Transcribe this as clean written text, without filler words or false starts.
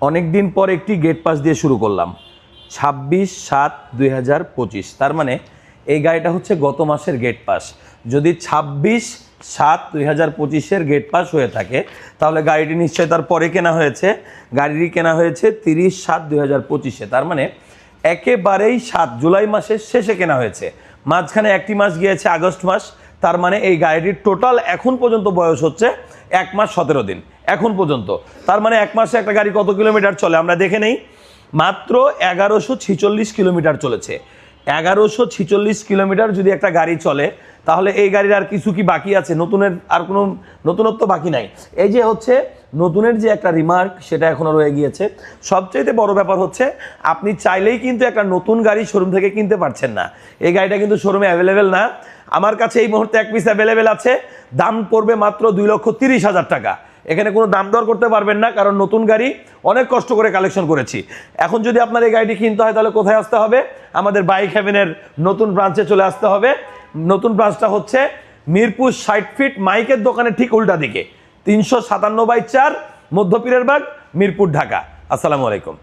অনেক দিন পর একটি গেট পাস দিয়ে শুরু করলাম 26/7/2025। তার মানে এই গাড়িটা হচ্ছে গত মাসের গেট পাস। যদি 26/7/2025-এর গেট পাস হয়ে থাকে তাহলে গাড়িটি নিশ্চয়ই তার পরে কেনা হয়েছে। গাড়িটি কেনা হয়েছে 30/7/2025-এ। তার মানে একেবারেই জুলাই মাসের শেষে কেনা হয়েছে, মাঝখানে একটি মাস গিয়েছে আগস্ট মাস। তার মানে এই গাড়িটির টোটাল এখন পর্যন্ত বয়স হচ্ছে 1 মাস 17 দিন এখন পর্যন্ত। তার মানে 1 মাসে একটা গাড়ি কত কিলোমিটার চলে আমরা দেখে নেই। মাত্র 1146 কিলোমিটার চলেছে। 1146 কিলোমিটার যদি একটা গাড়ি চলে তাহলে এই গাড়ির আর কিছু কি বাকি আছে? নতুনের আর কোনো নতুনত্ব বাকি নাই। এই যে হচ্ছে নতুনের যে একটা রিমার্ক সেটা এখনও রয়ে গিয়েছে। সবচেয়ে বড় ব্যাপার হচ্ছে আপনি চাইলেই কিন্তু একটা নতুন গাড়ি শোরুম থেকে কিনতে পারছেন না। এই গাড়িটা কিন্তু শোরুমে অ্যাভেলেবেল না। আমার কাছে এই মুহূর্তে এক পিস অ্যাভেলেবেল আছে, দাম পড়বে মাত্র 2,30,000 টাকা। এখানে কোনো দাম দর করতে পারবেন না, কারণ নতুন গাড়ি অনেক কষ্ট করে কালেকশন করেছি। এখন যদি আপনার এই গাড়িটি কিনতে হয় তাহলে কোথায় আসতে হবে? আমাদের বাইক হেভেনের নতুন ব্রাঞ্চে চলে আসতে হবে। নতুন ব্রাঞ্চটা হচ্ছে মিরপুর 60 ফিট মাইকের দোকানের ঠিক উল্টা দিকে, 357/4 মধ্যপীরের বাগ, মিরপুর, ঢাকা। আসসালামু আলাইকুম।